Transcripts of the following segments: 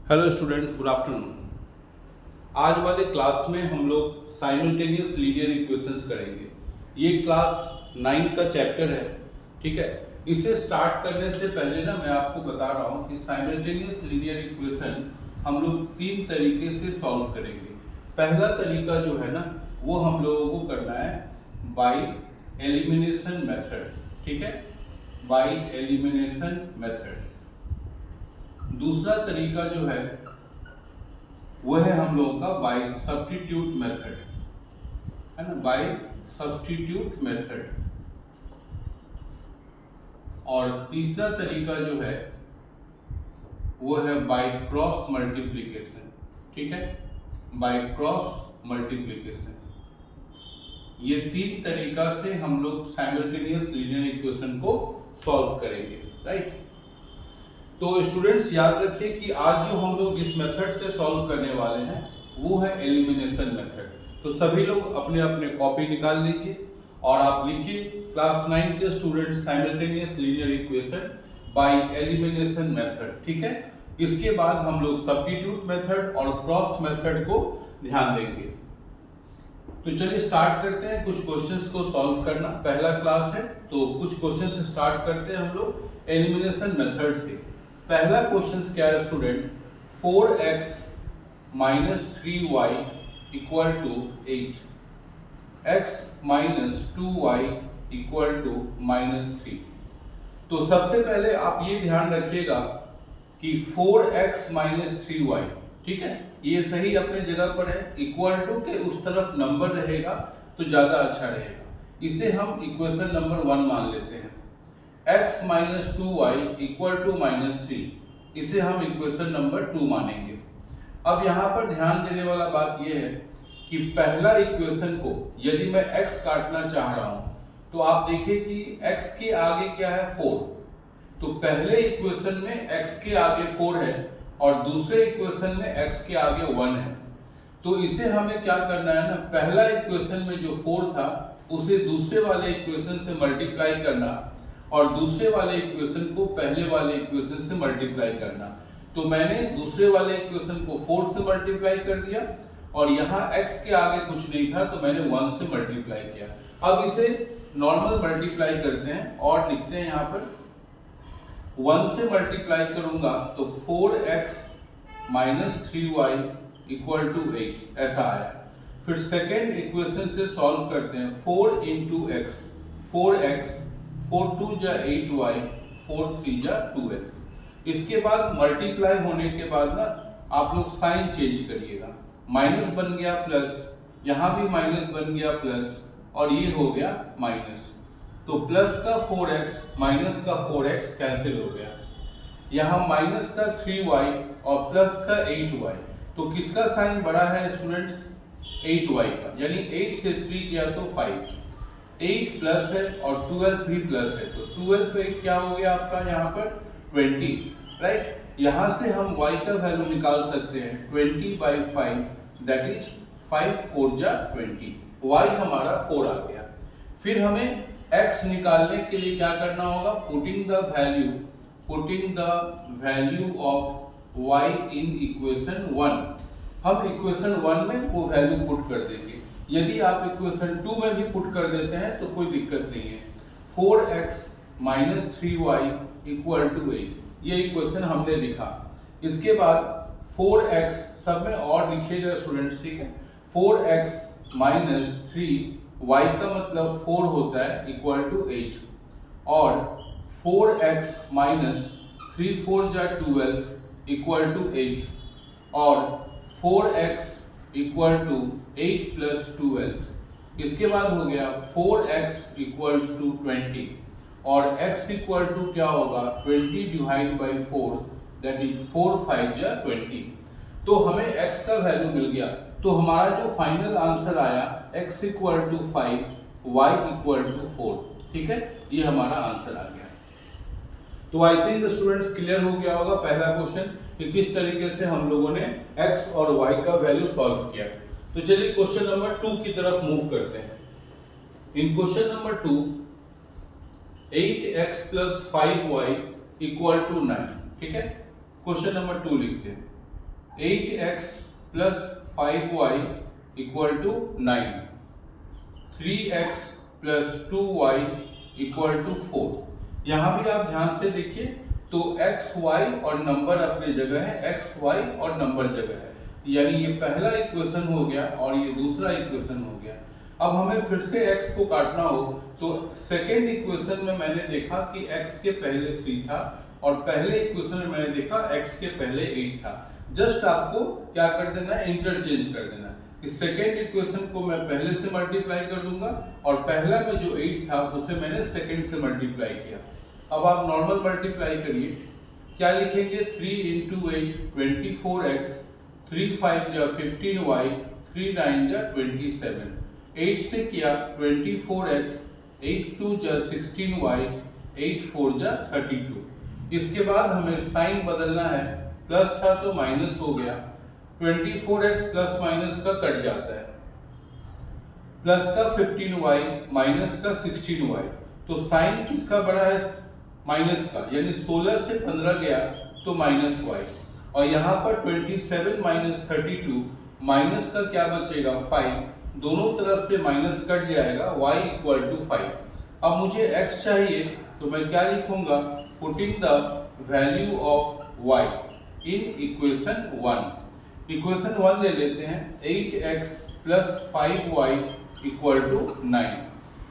Hello students, good afternoon. आज वाले class में हम लोग साइमल्टेनियस लीनियर इक्वेशंस करेंगे। ये क्लास 9 का चैप्टर है, ठीक है। इसे स्टार्ट करने से पहले ना मैं आपको बता रहा हूँ कि साइमल्टेनियस लीनियर इक्वेशन हम लोग 3 तरीके से सॉल्व करेंगे। पहला तरीका जो है ना वो हम लोगों को करना है बाय एलिमिनेशन मेथड, ठीक है, बाय एलिमिनेशन मेथड। दूसरा तरीका जो है वो है हम लोगों का बाय सब्स्टिट्यूट मेथड, है ना, बाय सब्स्टिट्यूट मेथड। और तीसरा तरीका जो है वो है बाय क्रॉस मल्टीप्लिकेशन, ठीक है, बाय क्रॉस मल्टीप्लिकेशन। ये 3 तरीका से हम लोग साइमल्टेनियस लीनियर इक्वेशन को सॉल्व करेंगे, राइट। तो स्टूडेंट्स याद रखिए कि आज जो हम लोग जिस मेथड से सॉल्व करने वाले हैं वो है एलिमिनेशन मेथड। तो सभी लोग अपने अपने कॉपी निकाल लीजिए और आप लिखिए क्लास 9 के students simultaneous linear equation by elimination method, ठीक है। इसके बाद हम लोग सब्स्टिट्यूट मेथड और क्रॉस मेथड को ध्यान देंगे। तो चलिए स्टार्ट करते हैं कुछ क्वेश्चंस को सॉल्व करना। पहला क्लास है तो कुछ क्वेश्चंस स्टार्ट करते हैं हम लोग एलिमिनेशन मेथड से। पहला क्वेश्चन क्या है student, 4x minus 3y equal to 8, x minus 2y equal to minus 3। तो सबसे पहले आप ये ध्यान रखिएगा कि 4x माइनस 3y, ठीक है, ये सही अपने जगह पर है। इक्वल टू के उस तरफ नंबर रहेगा तो ज्यादा अच्छा रहेगा। इसे हम इक्वेशन नंबर 1 मान लेते हैं। x minus 2y equal to minus 3, इसे हम इक्वेशन नंबर 2 मानेंगे। अब यहाँ पर ध्यान देने वाला बात यह है कि पहला इक्वेशन को यदि मैं x काटना चाह रहा हूं तो आप देखिए कि x के आगे क्या है, 4। तो पहले इक्वेशन में x के आगे 4 है और दूसरे इक्वेशन में x के आगे 1 है। तो इसे हमें क्या करना है ना, पहला इक्वेशन में जो 4 था उसे दूसरे वाले इक्वेशन से मल्टीप्लाई करना और दूसरे वाले इक्वेशन को पहले वाले इक्वेशन से मल्टीप्लाई करना। तो मैंने दूसरे वाले इक्वेशन को 4 से मल्टीप्लाई कर दिया और यहाँ x के आगे कुछ नहीं था तो मैंने 1 से मल्टीप्लाई किया। अब इसे नॉर्मल मल्टीप्लाई करते हैं और लिखते हैं यहाँ पर 1 से मल्टीप्लाई करूंगा तो 4x minus 3y equal to 8 ऐसा आया। फिर सेकेंड इक्वेशन से सॉल्व करते हैं, 4 इंटू एक्स, 4x, 4 2 जा 8y, 4 3 जा 12। इसके बाद मल्टीप्लाई होने के बाद ना आप लोग साइन चेंज करिएगा, माइनस बन गया प्लस, यहाँ भी माइनस बन गया प्लस और ये हो गया माइनस। तो प्लस का 4x माइनस का 4x कैंसिल हो गया। यहाँ माइनस का 3y और प्लस का 8y। तो किसका साइन बड़ा है स्टूडेंट्स, 8y का, यानी 8 से 3 गया तो 5। 8 प्लस है और 12 भी प्लस है तो 12 से 8 क्या हो गया आपका यहाँ पर 20, राइट। यहाँ से हम y का वैल्यू निकाल सकते हैं 20/5, दैट इज 5 4 जा 20, y हमारा 4 आ गया। फिर हमें x निकालने के लिए क्या करना होगा, putting the value of y in equation 1। हम इक्वेशन 1 में वो वैल्यू पुट कर देंगे। यदि आप इक्वेशन 2 में भी पुट कर देते हैं तो कोई दिक्कत नहीं है। 4x minus 3y equal to 8, ये इक्वेशन हमने लिखा। इसके बाद 4x सब में और लिखिएगा स्टूडेंट्स, ठीक है। 4x माइनस 3y का मतलब 4 होता है इक्वल टू 8 और 4x माइनस 3 4 जा 12 इक्वल टू 8 और 4x इक्वल टू 8 प्लस 12। इसके बाद हो गया 4x इक्वल्स टू 20 और x इक्वल टू क्या होगा 20 डिवाइड बाई 4, दैट इज 4 5 जा 20। तो हमें x का वैल्यू मिल गया। तो हमारा जो फाइनल आंसर आया x equal to 5, y equal to 4, ठीक है, ये हमारा आंसर आ गया। तो आई थिंक स्टूडेंट्स क्लियर हो गया होगा पहला क्वेश्चन कि किस तरीके से हम लोगों ने x और y का वैल्यू सॉल्व किया। तो चलिए क्वेश्चन नंबर 2 की तरफ मूव करते हैं। In question number 2 8x plus 5y equal to 9, ठीक है। क्वेश्चन नंबर 2 लिखते हैं। 8x plus 5y equal to 9, 3x plus 2y equal to 4। यहाँ भी आप ध्यान से देखिए तो x, y और नंबर अपनी जगह है, x, y और नंबर जगह है, यानी ये पहला इक्वेशन हो गया और ये दूसरा इक्वेशन हो गया। अब हमें फिर से x को काटना हो तो सेकेंड इक्वेशन में मैंने देखा कि x के पहले 3 था और पहले इक्वेशन में मैंने देखा x के पहले 8 था। जस्ट आपको क्या कर देना है, इंटरचेंज कर देना है। इस सेकेंड इक्वेशन को मैं पहले से मल्टीप्लाई कर दूंगा और पहला में जो 8 था उसे मैंने सेकेंड से मल्टीप्लाई किया। अब आप नॉर्मल मल्टीप्लाई करिए, क्या लिखेंगे, 3 इंटू 8 24x, 3 5 जा 15y, 3 9 जा 27। 8 से किया 24x, 8 2 जा 16y, 8 4 जा 32। इसके बाद हमें साइन बदलना है, प्लस था तो माइनस हो गया, 24x प्लस माइनस का कट जाता है, प्लस का 15y माइनस का 16y, तो साइन किसका बड़ा है, माइनस का, यानी 16 से 15 गया तो माइनस y, और यहाँ पर 27 माइनस 32 माइनस का क्या बचेगा 5, दोनों तरफ से माइनस कट जाएगा, y इक्वल टू 5। अब मुझे x चाहिए तो मैं क्या लिखूंगा, putting the value of y in equation 1। Equation 1 ले लेते हैं, 8x plus 5y equal to 9,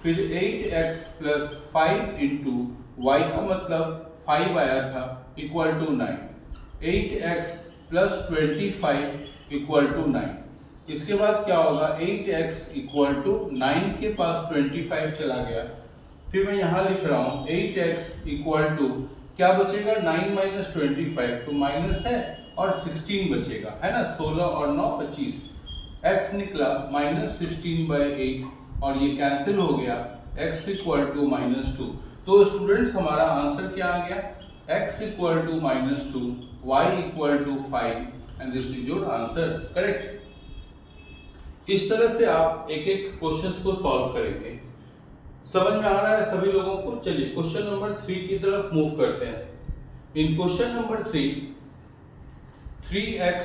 फिर 8x प्लस 5 इंटू y का मतलब 5 आया था equal to 9, 8x plus 25 equal to 9। इसके बाद क्या होगा, 8x इक्वल टू 9 के पास 25 चला गया, फिर मैं यहाँ लिख रहा हूँ 8x इक्वल टू क्या बचेगा, 9 माइनस 25 तो माइनस है और 16 बचेगा, है ना, 16 और 9 25, x निकला माइनस 16/8 और ये कैंसिल हो गया, x इक्वल टू -2। तो स्टूडेंट्स हमारा आंसर क्या आ गया, x equal to -2, y equal to 5 and this is your answer, correct. इस तरह से आप एक एक क्वेश्चंस को सॉल्व करेंगे। समझ में आ रहा है सभी लोगों को? चलिए क्वेश्चन नंबर 3 की तरफ मूव करते हैं। In question number 3, 3x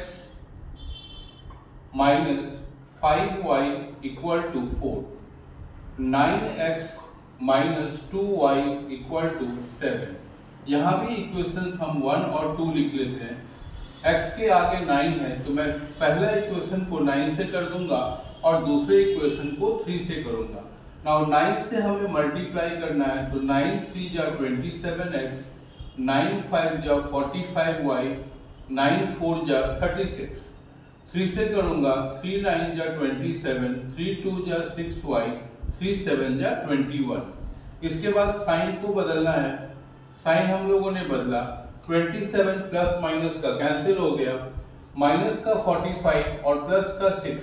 minus 5y equal to 4, 9x minus 2y equal to 7। यहाँ भी इक्वेशंस हम 1 और 2 लिख लेते हैं। x के आगे 9 है तो मैं पहला इक्वेशन को 9 से कर दूंगा और दूसरे इक्वेशन को 3 से करूंगा। नाउ 9 से हमें मल्टीप्लाई करना है तो 9 3 जा 27x, 9 5 जा 45y, 9 4 जा 36। 3 से करूंगा 3 9 जा 27, 3 2 जा 6y, 3 7 जा 21। इसके बाद साइन को बदलना है, साइन हम लोगों ने बदला, 27 प्लस माइनस का कैंसिल हो गया, माइनस का 45 और प्लस का 6,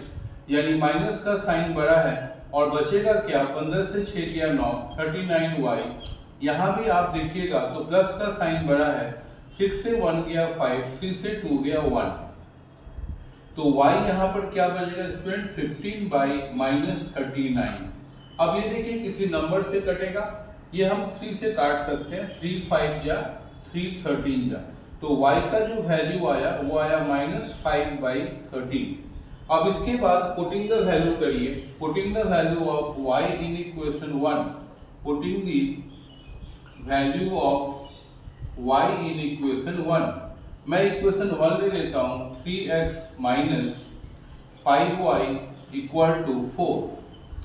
यानी माइनस का साइन बड़ा है और बचेगा क्या, 15 से 6 गया 9, 39y। यहाँ भी आप देखिएगा तो प्लस का साइन बड़ा है, 6 से 1 गया 5, 3 से 2 गया 1, तो y यहाँ पर क्या बचेगा स्टूडेंट, 15 - 39। अब ये देखिए किसी नंबर से कटेगा, ये हम 3 से काट सकते हैं, 3 5 जा 3 13 जा, तो y का जो वैल्यू आया वो आया -5/13। अब इसके बाद पुटिंग द वैल्यू करिए, putting the value of y in equation 1, putting the value of y in equation 1, मैं इक्वेशन 1 ले लेता हूँ, 3x minus 5y equal to 4,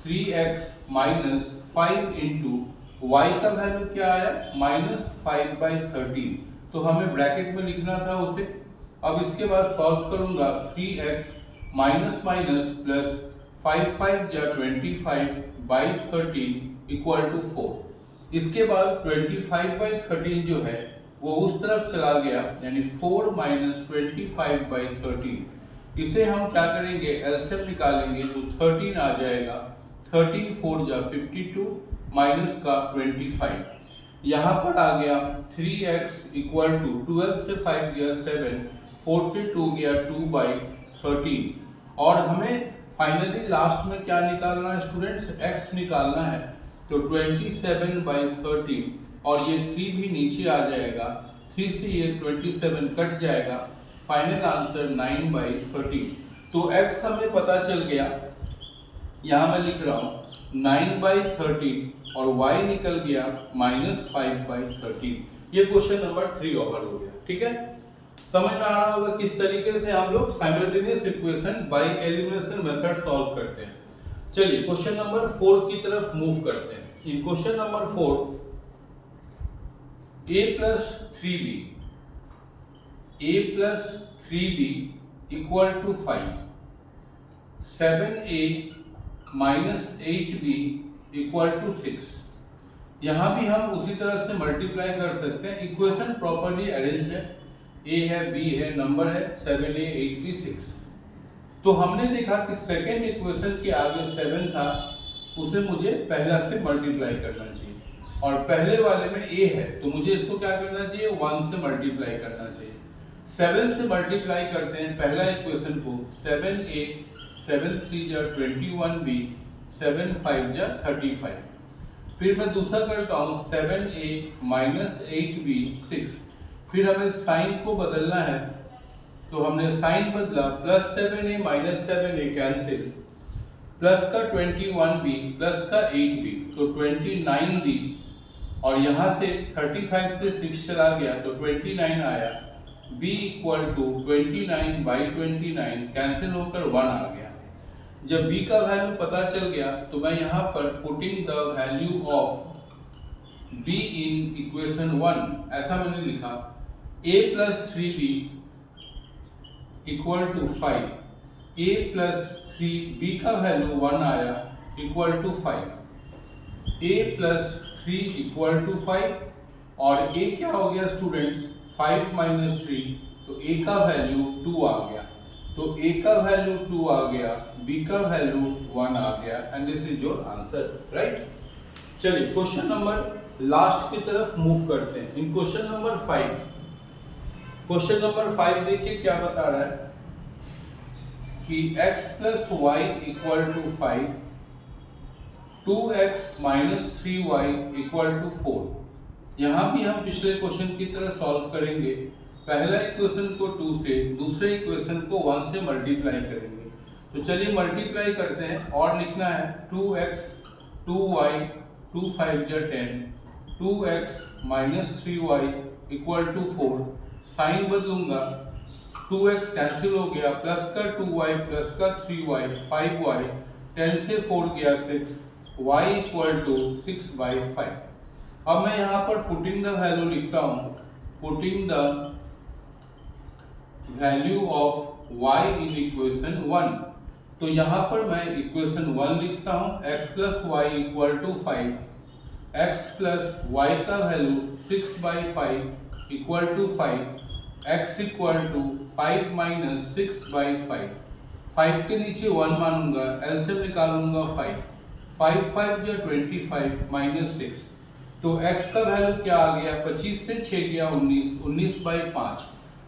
3x minus 5 into y का वैल्यू क्या आया, -5/13, तो हमें ब्रैकेट में लिखना था उसे। अब इसके बाद सॉल्व करूंगा, 3x माइनस माइनस प्लस 5 5 जा 25/13 इक्वल टू 4। इसके बाद 25/13 जो है वो उस तरफ चला गया, यानी 4 - 25/13। इसे हम क्या करेंगे, एलसीएम निकालेंगे तो 13 आ जाएगा, 13 4 जा 52 माइनस का 25। यहाँ पर आ गया 3x इक्वल टू 12 से 5 गया 7, 4 से 2 गया 2/13, और हमें फाइनली लास्ट में क्या निकालना है स्टूडेंट्स, x निकालना है, तो 27/13 और ये 3 भी नीचे आ जाएगा, 3 से ये 27 कट जाएगा, फाइनल आंसर 9/13। तो x हमें पता चल गया, यहां मैं लिख रहा हूं 9/13 और y निकल गया -5/13। ये क्वेश्चन नंबर 3 ओवर हो गया। ठीक है, समझ में आ रहा होगा किस तरीके से हम लोग simultaneous equation by elimination method solve करते हैं। चलिए क्वेश्चन नंबर 4 की तरफ मूव करते हैं। In question number 4 a plus 3b equal to 5, 7a minus 8b equal to 6। यहां भी हम उसी तरह से मल्टीप्लाई कर सकते हैं। इक्वेशन प्रॉपर्ली अरेंज्ड है, a है, b है, नंबर है 7a 8b 6। तो हमने देखा कि सेकेंड इक्वेशन के आगे 7 था, उसे मुझे पहला से मल्टीप्लाई करना चाहिए, और पहले वाले में a है तो मुझे इसको क्या करना चाहिए, 1 से मल्टीप्लाई करना चाहिए। 7 से मल्टीप्लाई करते हैं पहला इक्वेशन को, 7a 7 3 जा 21b 7 5 जा 35। फिर मैं दूसरा करता हूँ 7a minus 8b 6। फिर हमें साइन को बदलना है, तो हमने साइन बदला, plus 7a minus 7a cancel, plus का 21b प्लस का 8b तो 29b, और यहाँ से 35 से 6 चला गया तो 29 आया। b इक्वल टू 29/29 कैंसिल होकर 1 आ गया। जब b का वैल्यू पता चल गया तो मैं यहाँ पर putting the value of b in equation 1 ऐसा मैंने लिखा, a plus 3b equal to 5, a plus 3b का वैल्यू 1 आया equal to 5, a plus 3 equal to 5, और a क्या हो गया स्टूडेंट्स, 5 minus 3 तो a का वैल्यू 2 आ गया। तो a का वैल्यू 2 आ गया, b का वैल्यू 1 आ गया, and this is your answer, right. चलिए क्वेश्चन नंबर लास्ट की तरफ मूव करते हैं। In question number 5, question number 5 देखिए क्या बता रहा है कि x plus y equal to 5, 2x minus 3y equal to 4। यहाँ भी हम पिछले क्वेश्चन की तरह सॉल्व करेंगे। पहला इक्वेशन को 2 से, दूसरे इक्वेशन को 1 से मल्टीप्लाई करेंगे। तो चलिए मल्टीप्लाई करते हैं, और लिखना है 2x 2y 2 5 जा 10, 2x minus 3y equal to 4। Sign बदलूंगा, 2x कैंसिल हो गया, प्लस का 2y प्लस का 3y 5y, 10 से 4 गया 6, y इक्वल टू 6/5। अब मैं यहाँ पर पुटिंग द वैल्यू लिखता हूँ, putting the value of y in equation 1। तो यहाँ पर मैं इक्वेशन 1 लिखता हूँ, x plus y equal to 5, x plus y का value 6/5 equal to 5, x equal to 5 minus 6/5। 5 के नीचे 1 मानूंगा, एलसीएम निकालूंगा 5, 5 5 जा 25 माइनस 6। तो x का वैल्यू क्या आ गया, 25 से 6 गया 19, 19/5।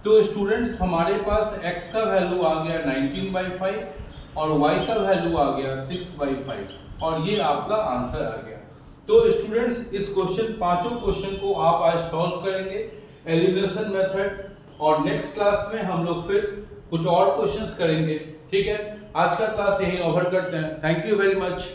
तो स्टूडेंट्स हमारे पास x का वैल्यू आ गया 19/5 और y का वैल्यू आ गया 6/5, और ये आपका आंसर आ गया। तो स्टूडेंट्स इस क्वेश्चन, पांचों क्वेश्चन को आप आज सॉल्व करेंगे एलिमिनेशन मेथड, और नेक्स्ट क्लास में हम लोग फिर कुछ और क्वेश्चंस करेंगे। ठीक है, आज का क्लास यहीं ओवर करते हैं। Thank you very much.